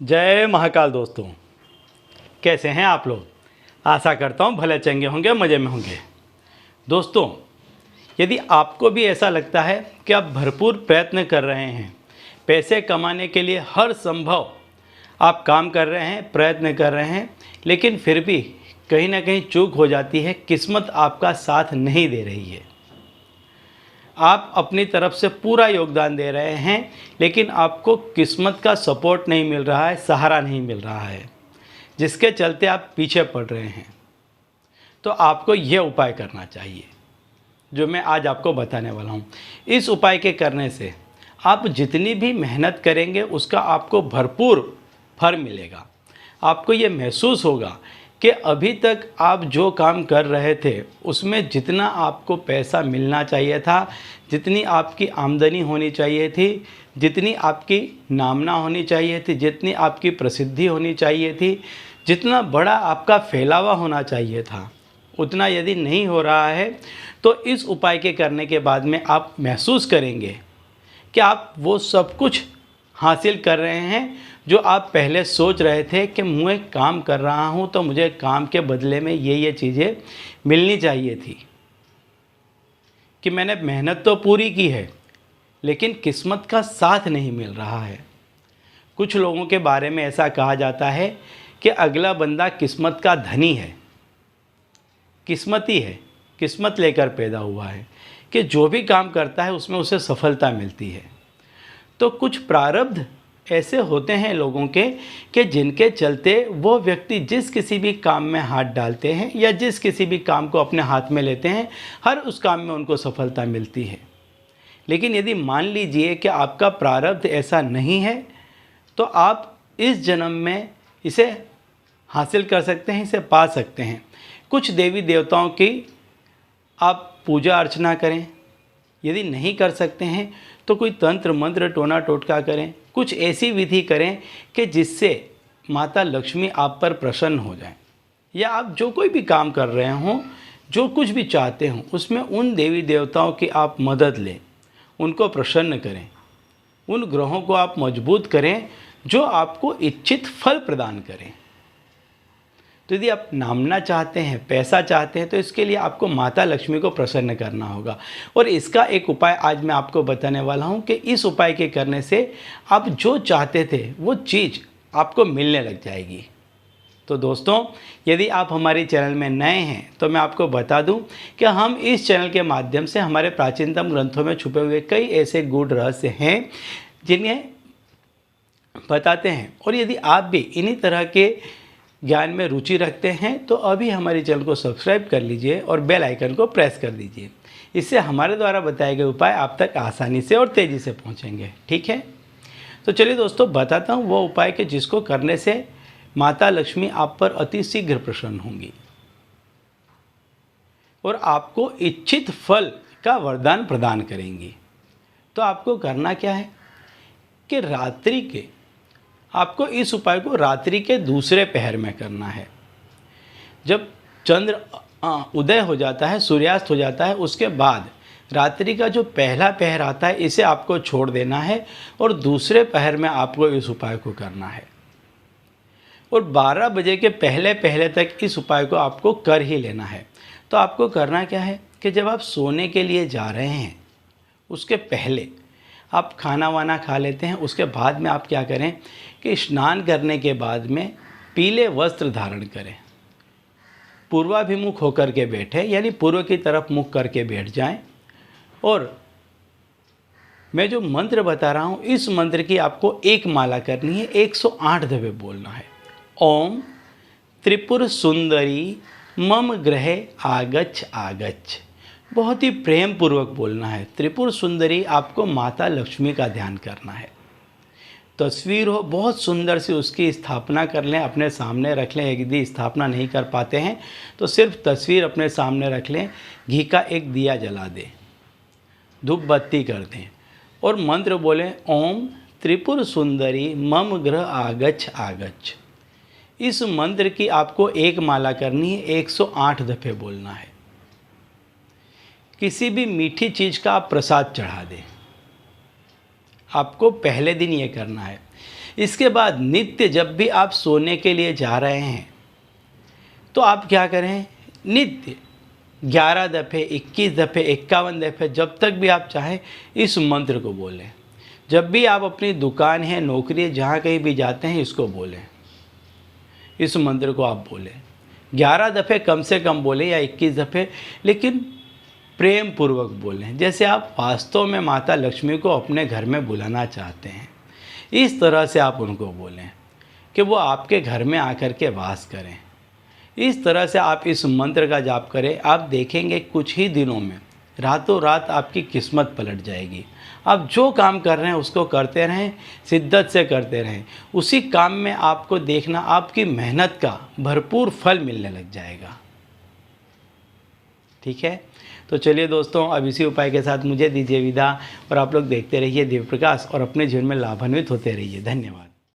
जय महाकाल दोस्तों, कैसे हैं आप लोग। आशा करता हूँ भले चंगे होंगे, मज़े में होंगे। दोस्तों, यदि आपको भी ऐसा लगता है कि आप भरपूर प्रयत्न कर रहे हैं, पैसे कमाने के लिए हर संभव आप काम कर रहे हैं, प्रयत्न कर रहे हैं, लेकिन फिर भी कहीं ना कहीं चूक हो जाती है, किस्मत आपका साथ नहीं दे रही है। आप अपनी तरफ से पूरा योगदान दे रहे हैं, लेकिन आपको किस्मत का सपोर्ट नहीं मिल रहा है, सहारा नहीं मिल रहा है, जिसके चलते आप पीछे पड़ रहे हैं। तो आपको यह उपाय करना चाहिए जो मैं आज आपको बताने वाला हूँ। इस उपाय के करने से आप जितनी भी मेहनत करेंगे उसका आपको भरपूर फल मिलेगा। आपको ये महसूस होगा कि अभी तक आप जो काम कर रहे थे उसमें जितना आपको पैसा मिलना चाहिए था, जितनी आपकी आमदनी होनी चाहिए थी, जितनी आपकी नामना होनी चाहिए थी, जितनी आपकी प्रसिद्धि होनी चाहिए थी, जितना बड़ा आपका फैलावा होना चाहिए था, उतना यदि नहीं हो रहा है तो इस उपाय के करने के बाद में आप महसूस करेंगे कि आप वो सब कुछ हासिल कर रहे हैं जो आप पहले सोच रहे थे कि मैं काम कर रहा हूं तो मुझे काम के बदले में ये चीज़ें मिलनी चाहिए थी, कि मैंने मेहनत तो पूरी की है लेकिन किस्मत का साथ नहीं मिल रहा है। कुछ लोगों के बारे में ऐसा कहा जाता है कि अगला बंदा किस्मत का धनी है, किस्मती है, किस्मत लेकर पैदा हुआ है, कि जो भी काम करता है उसमें उसे सफलता मिलती है। तो कुछ प्रारब्ध ऐसे होते हैं लोगों के कि जिनके चलते वो व्यक्ति जिस किसी भी काम में हाथ डालते हैं या जिस किसी भी काम को अपने हाथ में लेते हैं, हर उस काम में उनको सफलता मिलती है। लेकिन यदि मान लीजिए कि आपका प्रारब्ध ऐसा नहीं है तो आप इस जन्म में इसे हासिल कर सकते हैं, इसे पा सकते हैं। कुछ देवी देवताओं की आप पूजा अर्चना करें, यदि नहीं कर सकते हैं तो कोई तंत्र मंत्र टोना टोटका करें, कुछ ऐसी विधि करें कि जिससे माता लक्ष्मी आप पर प्रसन्न हो जाए। या आप जो कोई भी काम कर रहे हों, जो कुछ भी चाहते हों, उसमें उन देवी देवताओं की आप मदद लें, उनको प्रसन्न करें, उन ग्रहों को आप मजबूत करें जो आपको इच्छित फल प्रदान करें। तो यदि आप नामना चाहते हैं, पैसा चाहते हैं, तो इसके लिए आपको माता लक्ष्मी को प्रसन्न करना होगा। और इसका एक उपाय आज मैं आपको बताने वाला हूं कि इस उपाय के करने से आप जो चाहते थे वो चीज़ आपको मिलने लग जाएगी। तो दोस्तों, यदि आप हमारे चैनल में नए हैं तो मैं आपको बता दूं कि हम इस चैनल के माध्यम से हमारे प्राचीनतम ग्रंथों में छुपे हुए कई ऐसे गूढ़ रहस्य हैं जिन्हें बताते हैं। और यदि आप भी इन्हीं तरह के ज्ञान में रुचि रखते हैं तो अभी हमारे चैनल को सब्सक्राइब कर लीजिए और बेल आइकन को प्रेस कर दीजिए। इससे हमारे द्वारा बताए गए उपाय आप तक आसानी से और तेज़ी से पहुंचेंगे। ठीक है, तो चलिए दोस्तों, बताता हूं वो उपाय के जिसको करने से माता लक्ष्मी आप पर अति शीघ्र प्रसन्न होंगी और आपको इच्छित फल का वरदान प्रदान करेंगी। तो आपको करना क्या है कि रात्रि के आपको इस उपाय को रात्रि के दूसरे पहर में करना है। जब चंद्र उदय हो जाता है, सूर्यास्त हो जाता है, उसके बाद रात्रि का जो पहला पहर आता है इसे आपको छोड़ देना है और दूसरे पहर में आपको इस उपाय को करना है। और 12 बजे के पहले पहले तक इस उपाय को आपको कर ही लेना है। तो आपको करना क्या है कि जब आप सोने के लिए जा रहे हैं उसके पहले आप खाना वाना खा लेते हैं, उसके बाद में आप क्या करें कि स्नान करने के बाद में पीले वस्त्र धारण करें, पूर्वाभिमुख होकर के बैठे, यानी पूर्व की तरफ मुख करके बैठ जाएं। और मैं जो मंत्र बता रहा हूँ इस मंत्र की आपको एक माला करनी है, 108 दफ़े बोलना है। ओम त्रिपुर सुंदरी मम गृहे आगच्छ आगच्छ। बहुत ही प्रेम पूर्वक बोलना है। त्रिपुर सुंदरी आपको माता लक्ष्मी का ध्यान करना है। तस्वीर हो बहुत सुंदर सी, उसकी स्थापना कर लें, अपने सामने रख लें। यदि स्थापना नहीं कर पाते हैं तो सिर्फ तस्वीर अपने सामने रख लें, घी का एक दिया जला दें, धूप बत्ती कर दें और मंत्र बोलें, ओम त्रिपुर सुंदरी मम गृह आगच्छ आगच्छ। इस मंत्र की आपको एक माला करनी है, 108 दफ़े बोलना है। किसी भी मीठी चीज़ का आप प्रसाद चढ़ा दें। आपको पहले दिन ये करना है। इसके बाद नित्य जब भी आप सोने के लिए जा रहे हैं तो आप क्या करें, नित्य 11 दफ़े, 21 दफ़े, 51 दफ़े, जब तक भी आप चाहें इस मंत्र को बोलें। जब भी आप अपनी दुकान है, नौकरी है, जहाँ कहीं भी जाते हैं, इसको बोलें, इस मंत्र को आप बोलें। 11 दफ़े कम से कम बोलें या 21 दफ़े, लेकिन प्रेम पूर्वक बोलें, जैसे आप वास्तव में माता लक्ष्मी को अपने घर में बुलाना चाहते हैं। इस तरह से आप उनको बोलें कि वो आपके घर में आकर के वास करें। इस तरह से आप इस मंत्र का जाप करें, आप देखेंगे कुछ ही दिनों में रातों रात आपकी किस्मत पलट जाएगी। आप जो काम कर रहे हैं उसको करते रहें, शिद्दत से करते रहें। उसी काम में आपको देखना आपकी मेहनत का भरपूर फल मिलने लग जाएगा। ठीक है, तो चलिए दोस्तों, अब इसी उपाय के साथ मुझे दीजिए विदा और आप लोग देखते रहिए दिव्य प्रकाश और अपने जीवन में लाभान्वित होते रहिए। धन्यवाद।